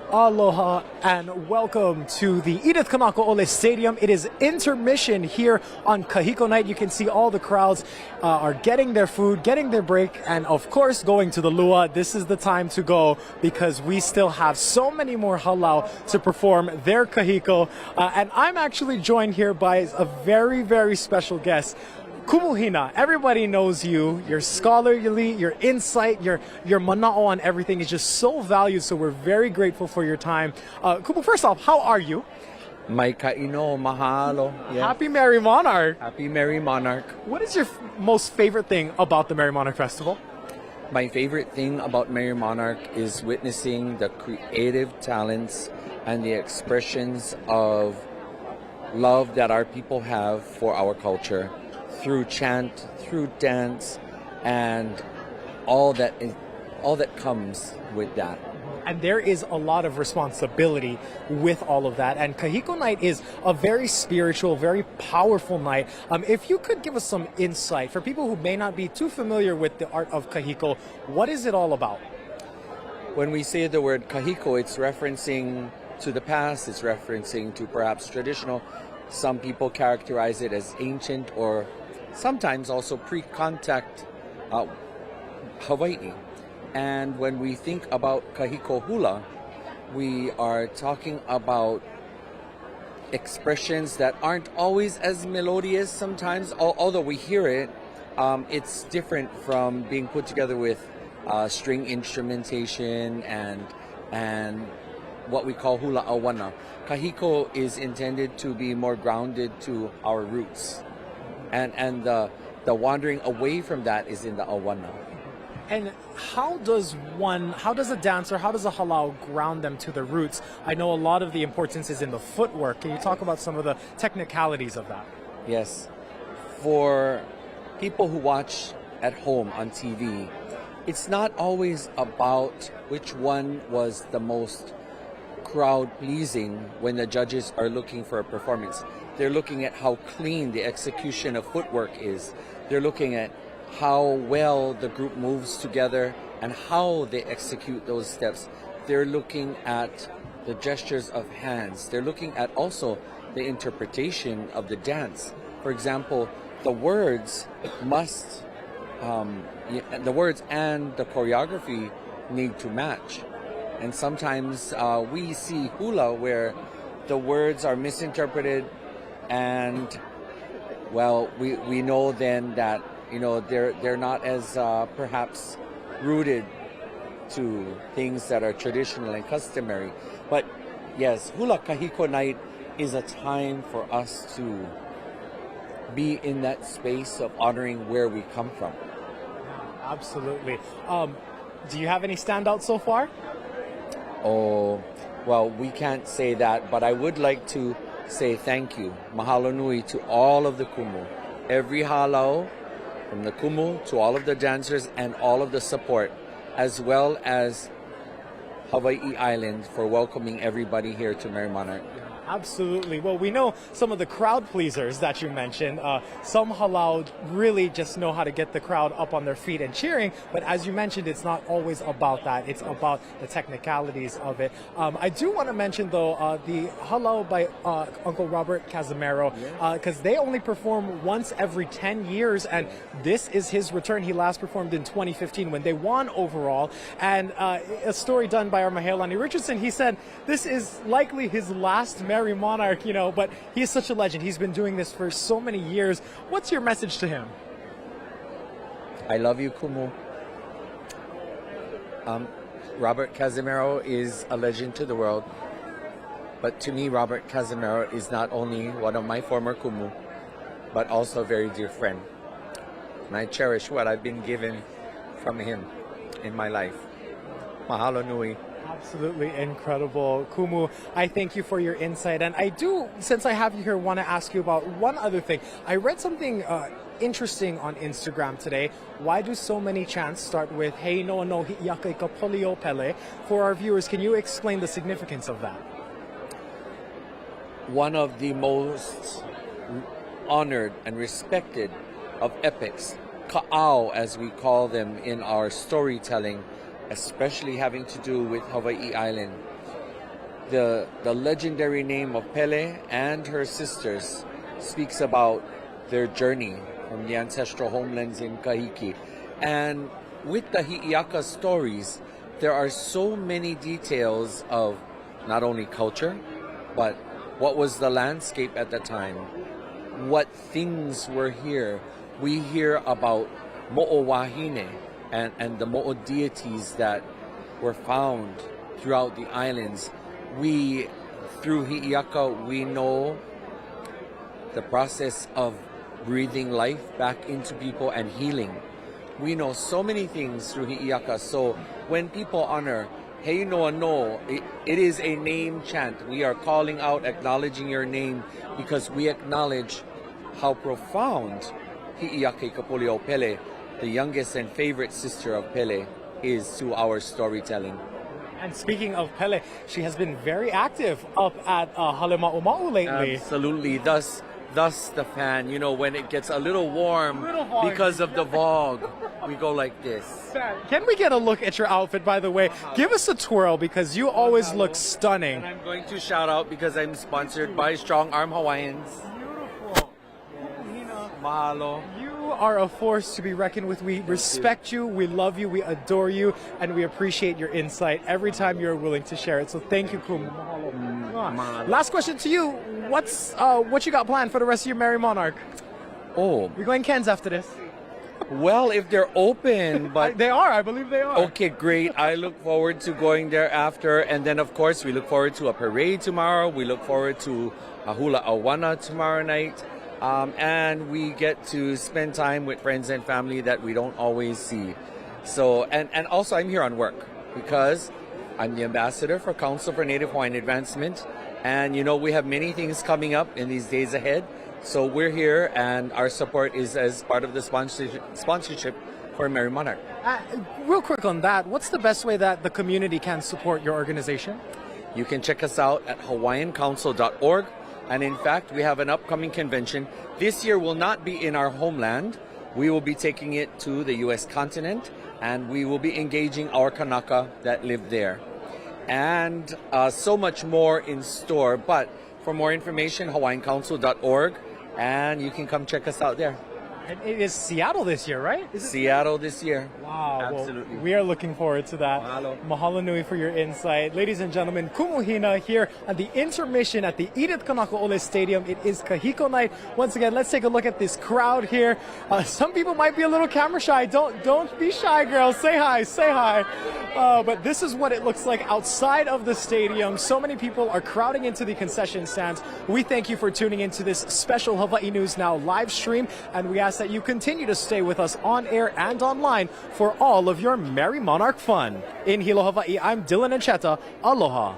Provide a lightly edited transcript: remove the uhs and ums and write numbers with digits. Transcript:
Aloha and welcome to the Edith Kanakaole Stadium. It is intermission here on Kahiko night. You can see all the crowds are getting their food, getting their break, and of course going to the lua. This is the time to go because we still have so many more halau to perform their kahiko. And I'm actually joined here by a very, very special guest. Kumu Hina, everybody knows you. Your scholarly, your insight, your mana'o on everything is just so valued. So we're very grateful for your time. Kumu, first off, how are you? Mai ka'ino, mahalo. Yeah. Happy Merrie Monarch. Happy Merrie Monarch. What is your most favorite thing about the Merrie Monarch Festival? My favorite thing about Merrie Monarch is witnessing the creative talents and the expressions of love that our people have for our culture, through chant, through dance, and all that comes with that. And there is a lot of responsibility with all of that. And Kahiko night is a very spiritual, very powerful night. If you could give us some insight for people who may not be too familiar with the art of Kahiko, what is it all about? When we say the word Kahiko, it's referencing to the past, it's referencing to perhaps traditional. Some people characterize it as ancient or sometimes also pre-contact Hawaii. And when we think about Kahiko hula, we are talking about expressions that aren't always as melodious sometimes, although we hear it. It's different from being put together with string instrumentation and what we call hula awana. Kahiko is intended to be more grounded to our roots. And the wandering away from that is in the awana. And how does a dancer, how does a halau ground them to the roots? I know a lot of the importance is in the footwork. Can you talk about some of the technicalities of that? Yes. For people who watch at home on TV, it's not always about which one was the most crowd-pleasing when the judges are looking for a performance. They're looking at how clean the execution of footwork is. They're looking at how well the group moves together and how they execute those steps. They're looking at the gestures of hands. They're looking at also the interpretation of the dance. For example, the words must, the words and the choreography need to match. And sometimes we see hula where the words are misinterpreted, and well, we know then that they're not as perhaps rooted to things that are traditional and customary. But yes, Hula Kahiko night is a time for us to be in that space of honoring where we come from. Absolutely. Do you have any standouts so far? Oh, well, we can't say that, but I would like to say thank you, mahalo nui, to all of the Kumu. Every halau, from the Kumu to all of the dancers and all of the support, as well as Hawaii Island for welcoming everybody here to Merrie Monarch. Absolutely. Well, we know some of the crowd pleasers that you mentioned. Some halau really just know how to get the crowd up on their feet and cheering. But as you mentioned, it's not always about that. It's about the technicalities of it. I do want to mention, though, the halau by Uncle Robert Casimiro, because they only perform once every 10 years. And this is his return. He last performed in 2015 when they won overall. And a story done by our Maheilani Richardson, he said this is likely his last Merrie Monarch, but he is such a legend. He's been doing this for so many years. What's your message to him? I love you, Kumu. Robert Casimiro is a legend to the world. But to me, Robert Casimiro is not only one of my former Kumu, but also a very dear friend. And I cherish what I've been given from him in my life. Mahalo nui. Absolutely incredible. Kumu, I thank you for your insight. And I do, since I have you here, want to ask you about one other thing. I read something interesting on Instagram today. Why do so many chants start with Hei no no hi'iaka ka polio Pele? For our viewers, can you explain the significance of that? One of the most honored and respected of epics, ka'au as we call them in our storytelling, especially having to do with Hawaii Island, the legendary name of Pele and her sisters speaks about their journey from the ancestral homelands in Kahiki. And with the Hi'iaka stories, there are so many details of not only culture, but what was the landscape at the time, what things were here. We hear about Mo'o Wahine and the Mo'o deities that were found throughout the islands. We, through Hi'iaka, we know the process of breathing life back into people and healing. We know so many things through Hi'iaka. So when people honor Hei Noa No, it is a name chant. We are calling out, acknowledging your name, because we acknowledge how profound Hi'iaka Kapolio Pele, the youngest and favorite sister of Pele, is to our storytelling. And speaking of Pele, she has been very active up at Halema'uma'u lately. Absolutely. Thus the fan, you know, when it gets a little warm because of the Vogue, we go like this. Can we get a look at your outfit, by the way? Give us a twirl, because you always look stunning. And I'm going to shout out because I'm sponsored by Strong Arm Hawaiians. Beautiful. Mahalo. You are a force to be reckoned with. We respect you, we love you, we adore you, and we appreciate your insight every time you're willing to share it. So thank you, Kumu. Mahalo. Last question to you. What you got planned for the rest of your Merrie Monarch? Oh, We're going Ken's after this. well, if they're open, but They are, I believe they are. okay, great. I look forward to going there after. And then, of course, we look forward to a parade tomorrow. We look forward to a hula awana tomorrow night. And we get to spend time with friends and family that we don't always see. So, and also I'm here on work because I'm the ambassador for Council for Native Hawaiian Advancement. And, you know, we have many things coming up in these days ahead. So we're here, and our support is as part of the sponsorship for Merrie Monarch. Real quick on that, what's the best way that the community can support your organization? You can check us out at hawaiiancouncil.org. And in fact, we have an upcoming convention. This year will not be in our homeland. We will be taking it to the U.S. continent, and we will be engaging our Kanaka that live there. And so much more in store. But for more information, hawaiiancouncil.org, and you can come check us out there. And it is Seattle this year, right? Seattle this year. Wow. Absolutely. Well, we are looking forward to that. Mahalo. Mahalo nui for your insight. Ladies and gentlemen, Kumu Hina here at the Intermission at the Edith Kanakaole Stadium. It is Kahiko night. Once again, let's take a look at this crowd here. Some people might be a little camera shy. Don't be shy, girls. Say hi. Say hi. But this is what it looks like outside of the stadium. So many people are crowding into the concession stands. We thank you for tuning into this special Hawaii News Now live stream, and we ask that you continue to stay with us on air and online for all of your Merrie Monarch fun. In Hilo, Hawaii, I'm Dillon Ancheta. Aloha.